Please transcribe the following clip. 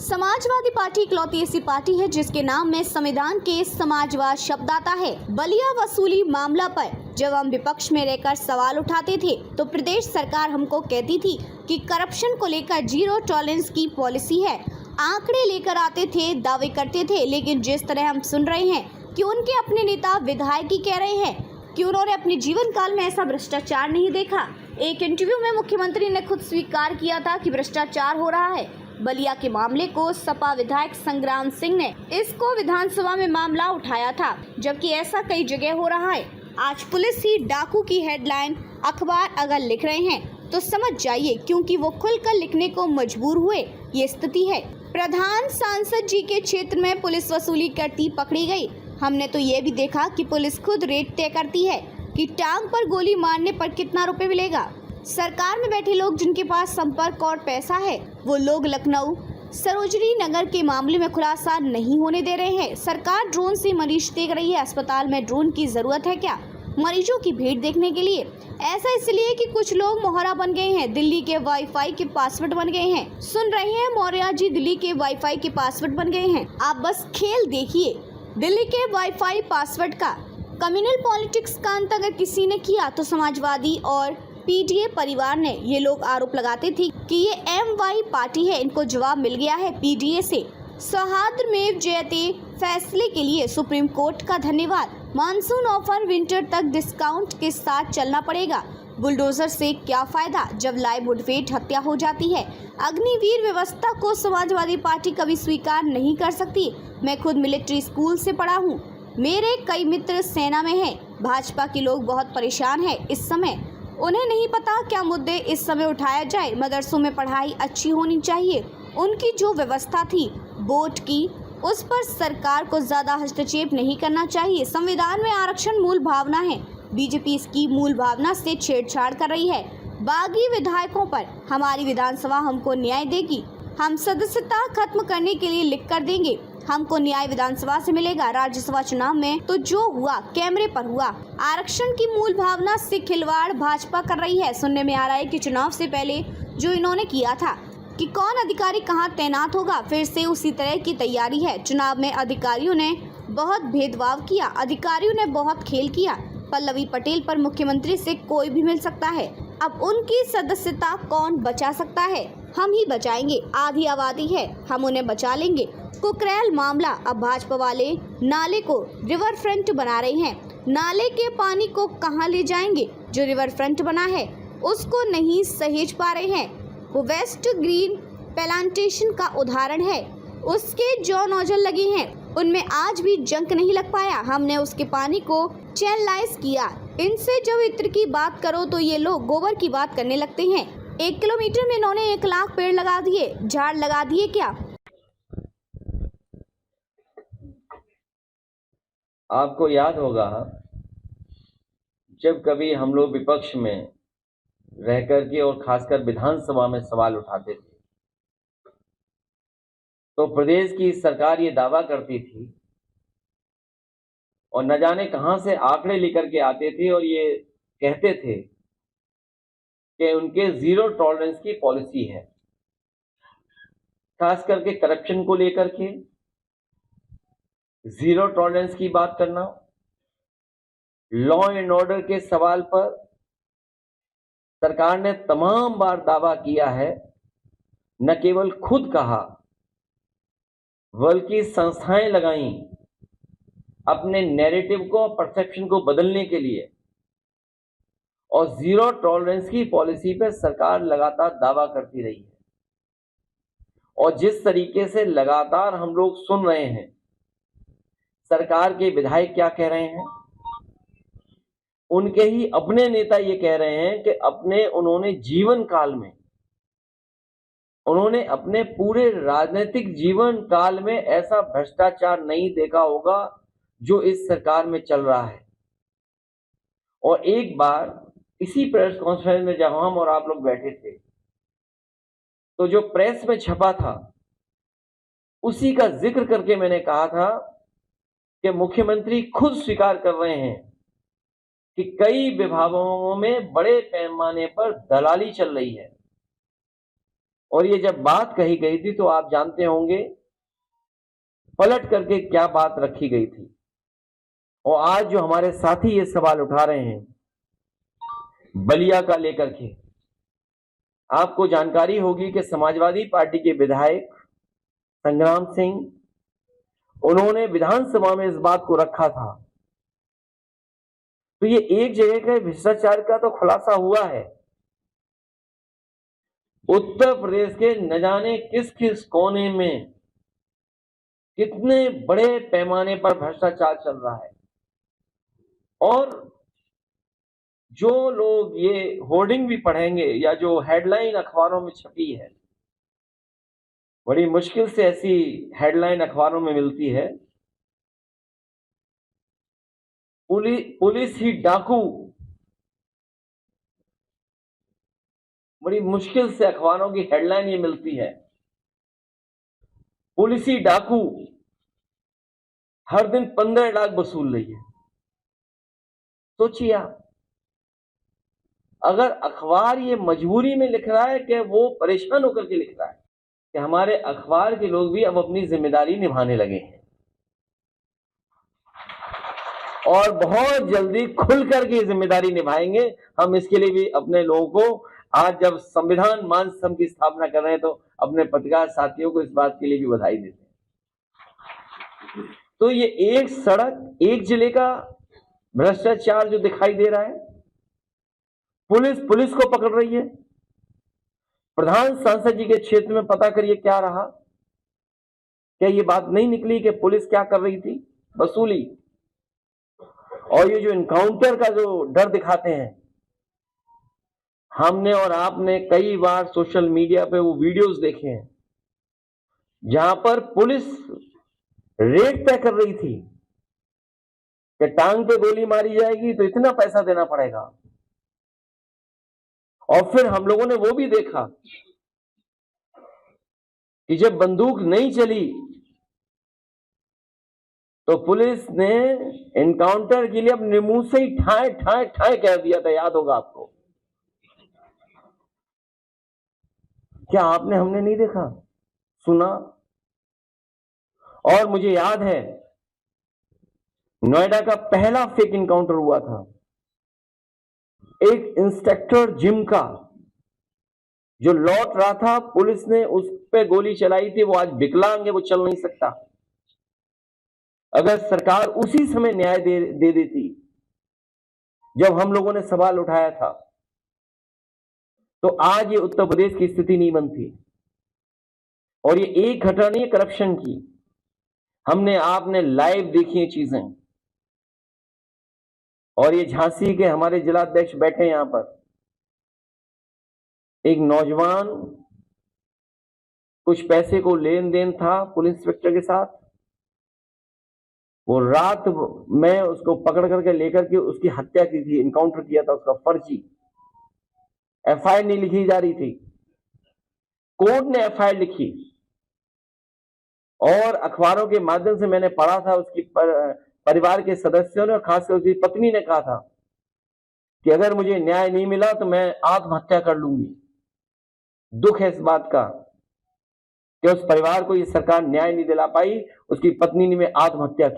Samajwadi party इकलौती ऐसी party है जिसके नाम में संविधान के समाजवाद शब्द आता है। बलिया वसूली मामला पर जब हम विपक्ष में रहकर सवाल उठाते थे तो प्रदेश सरकार हमको कहती थी कि करप्शन को लेकर जीरो टॉलरेंस की पॉलिसी है। आंकड़े लेकर आते थे, दावे करते थे, लेकिन जिस तरह हम सुन रहे हैं कि उनके अपने नेता विधायक ही कह रहे हैं कि उन्होंने अपने जीवन काल में ऐसा भ्रष्टाचार नहीं देखा। एक इंटरव्यू में मुख्यमंत्री ने खुद स्वीकार किया था कि भ्रष्टाचार हो रहा है। बलिया के मामले को सपा विधायक संग्राम सिंह ने इसको विधानसभा में मामला उठाया था, जबकि ऐसा कई जगह हो रहा है। आज पुलिस ही डाकू की हेडलाइन अखबार अगर लिख रहे हैं तो समझ जाइए, क्योंकि वो खुलकर लिखने को मजबूर हुए, ये स्थिति है। प्रधान सांसद जी के क्षेत्र में पुलिस वसूली करती पकड़ी गई। हमने तो ये भी देखा कि पुलिस खुद रेट तय करती है कि टांग पर गोली मारने पर कितना रुपए मिलेगा। सरकार में बैठे लोग जिनके पास संपर्क और पैसा है, वो लोग लखनऊ सरोजनी नगर के मामले में खुलासा नहीं होने दे रहे हैं। सरकार ड्रोन से मरीज देख रही है। अस्पताल में ड्रोन की जरूरत है क्या? मरीजों की भीड़ देखने के लिए? ऐसा इसलिए कि कुछ लोग मोहरा बन गए हैं, दिल्ली के वाईफाई के पासवर्ड बन गए हैं। सुन रहे हैं मौर्या जी, दिल्ली के वाईफाई के पासवर्ड बन गए हैं। आप बस खेल देखिए दिल्ली के वाईफाई पासवर्ड का। कम्युनल पॉलिटिक्स का अंत अगर किसी ने किया तो समाजवादी और पीडीए परिवार ने। ये लोग आरोप लगाते थे कि ये एमवाई पार्टी है, इनको जवाब मिल गया है पीडीए से। सौहार्दमेव जयते फैसले के लिए सुप्रीम कोर्ट का धन्यवाद। मानसून ऑफर विंटर तक डिस्काउंट के साथ चलना पड़ेगा। बुलडोजर से क्या फायदा जब लाइव मुठभेड़ हत्या हो जाती है। अग्निवीर व्यवस्था को समाजवादी पार्टी कभी स्वीकार नहीं कर सकती। मैं खुद मिलिट्री स्कूल से पढ़ा हूँ, मेरे कई मित्र सेना में हैं। भाजपा के लोग बहुत परेशान हैं इस समय। उन्हें नहीं पता क्या मुद्दे इस समय उठाया जाए। मदरसों में पढ़ाई अच्छी होनी चाहिए। उनकी जो व्यवस्था थी बोर्ड की, उस पर सरकार को ज्यादा हस्तक्षेप नहीं करना चाहिए। संविधान में आरक्षण मूल भावना है, बीजेपी इसकी मूल भावना से छेड़छाड़ कर रही है। बागी विधायकों पर हमारी विधानसभा हमको न्याय देगी। हम सदस्यता खत्म करने के लिए लिख कर देंगे। हमको न्याय विधानसभा से मिलेगा। राज्यसभा चुनाव में तो जो हुआ कैमरे पर हुआ। आरक्षण की मूल भावना से खिलवाड़ भाजपा कर रही है। सुनने में आ रहा है कि चुनाव से पहले जो इन्होंने किया था कि कौन अधिकारी कहां तैनात होगा, फिर से उसी तरह की तैयारी है। चुनाव में अधिकारियों ने बहुत भेदभाव किया, अधिकारियों ने बहुत खेल किया। पल्लवी पटेल पर मुख्यमंत्री से कोई भी मिल सकता है। अब उनकी सदस्यता कौन बचा सकता है? हम ही बचाएंगे। आधी आबादी है, हम उन्हें बचा लेंगे। कुकरेल मामला, अब भाजपा वाले नाले को रिवर फ्रंट बना रहे हैं। नाले के पानी को कहां ले जाएंगे? जो रिवर फ्रंट बना है उसको नहीं सहेज पा रहे हैं। वो वेस्ट ग्रीन प्लांटेशन का उदाहरण है। उसके जो नोजल लगे हैं उनमें आज भी जंक नहीं लग पाया। हमने उसके पानी को चैनलाइज किया। इनसे जब इत्र की बात करो तो ये लोग गोबर की बात करने लगते हैं। 1 किलोमीटर में इन्होंने 1 लाख पेड़ लगा दिए, झाड़ लगा दिए क्या? आपको याद होगा जब कभी हम लोग विपक्ष में रह करके और खासकर विधानसभा में सवाल उठाते थे तो प्रदेश की सरकार ये दावा करती थी और न जाने कहां से आंकड़े लेकर के आते थे और ये कहते थे कि उनके जीरो टॉलरेंस की पॉलिसी है। खास करके करप्शन को लेकर के जीरो टॉलरेंस की बात करना, लॉ एंड ऑर्डर के सवाल पर सरकार ने तमाम बार दावा किया है। न केवल खुद कहा बल्कि संस्थाएं लगाई अपने नैरेटिव को, परसेप्शन को बदलने के लिए। और जीरो टॉलरेंस की पॉलिसी पे सरकार लगातार दावा करती रही है। और जिस तरीके से लगातार हम लोग सुन रहे हैं सरकार के विधायक क्या कह रहे हैं, उनके ही अपने नेता ये कह रहे हैं कि उन्होंने जीवन काल में, उन्होंने अपने पूरे राजनीतिक जीवन काल में ऐसा भ्रष्टाचार नहीं देखा होगा जो इस सरकार में चल रहा है। और एक बार इसी प्रेस कॉन्फ्रेंस में जब हम और आप लोग बैठे थे तो जो प्रेस में छपा था उसी का जिक्र करके मैंने कहा था कि मुख्यमंत्री खुद स्वीकार कर रहे हैं कि कई विभागों में बड़े पैमाने पर दलाली चल रही है और ये जब बात कही गई थी तो आप जानते होंगे पलट करके क्या बात रखी गई थी। और आज जो हमारे साथी ये सवाल उठा रहे हैं बलिया का लेकर के, आपको जानकारी होगी कि समाजवादी पार्टी के विधायक संग्राम सिंह, उन्होंने विधानसभा में इस बात को रखा था। तो ये एक जगह का भ्रष्टाचार का तो खुलासा हुआ है। उत्तर प्रदेश के न जाने किस किस कोने में कितने बड़े पैमाने पर भ्रष्टाचार चल रहा है। और जो लोग ये होर्डिंग भी पढ़ेंगे या जो हेडलाइन अखबारों में छपी है, बड़ी मुश्किल से ऐसी हेडलाइन अखबारों में मिलती है, पुलिस ही डाकू, बड़ी मुश्किल से अखबारों की हेडलाइन ये मिलती है, पुलिस ही डाकू हर दिन 15 लाख वसूल रही है। सोचिए आप, अगर अखबार ये मजबूरी में लिख रहा है कि वो परेशान होकर के लिख रहा है कि हमारे अखबार के लोग भी अब अपनी जिम्मेदारी निभाने लगे हैं और बहुत जल्दी खुल करके जिम्मेदारी निभाएंगे। हम इसके लिए भी अपने लोगों को, आज जब संविधान मान संघ की स्थापना कर रहे हैं, तो अपने पत्रकार साथियों को इस बात के लिए भी बधाई देते हैं। तो ये एक सड़क, एक जिले का भ्रष्टाचार जो दिखाई दे रहा है, पुलिस को पकड़ रही है। प्रधान सांसद जी के क्षेत्र में पता करिए क्या रहा। क्या ये बात नहीं निकली कि पुलिस क्या कर रही थी? वसूली। और ये जो इनकाउंटर का जो डर दिखाते हैं, हमने और आपने कई बार सोशल मीडिया पे वो वीडियोस देखे हैं जहां पर पुलिस रेट तय कर रही थी कि टांग पे गोली मारी जाएगी तो इतना पैसा देना पड़ेगा। और फिर हम लोगों ने वो भी देखा कि जब बंदूक नहीं चली तो पुलिस ने एनकाउंटर के लिए अपने मुंह से ही ठाए ठाए ठाए कह दिया था, याद होगा आपको। क्या आपने, हमने नहीं देखा, सुना? और मुझे याद है नोएडा का पहला फेक इनकाउंटर हुआ था, एक इंस्पेक्टर जिम का जो लौट रहा था, पुलिस ने उस पे गोली चलाई थी। वो आज विकलांग है, वो चल नहीं सकता। अगर सरकार उसी समय न्याय दे देती जब हम लोगों ने सवाल उठाया था, तो आज ये उत्तर प्रदेश की स्थिति नहीं बनती। और ये एक घटना नहीं है करप्शन की, हमने आपने लाइव देखी है चीजें। और ये झांसी के हमारे जिलाध्यक्ष बैठे हैं यहां पर, एक नौजवान, कुछ पैसे को लेन देन था पुलिस इंस्पेक्टर के साथ, वो रात में उसको पकड़ करके लेकर के उसकी हत्या की थी, इनकाउंटर किया था उसका फर्जी। एफआईआर नहीं लिखी जा रही थी, कोर्ट ने एफआईआर लिखी। और अखबारों के माध्यम से मैंने पढ़ा था, उसकी परिवार के सदस्यों ने और खासकर उसकी पत्नी ने कहा था कि अगर मुझे न्याय नहीं मिला तो मैं आत्महत्या कर लूंगी। दुख है इस बात का कि उस परिवार को ये सरकार न्याय नहीं दिला पाई, उसकी पत्नी ने आत्महत्या की।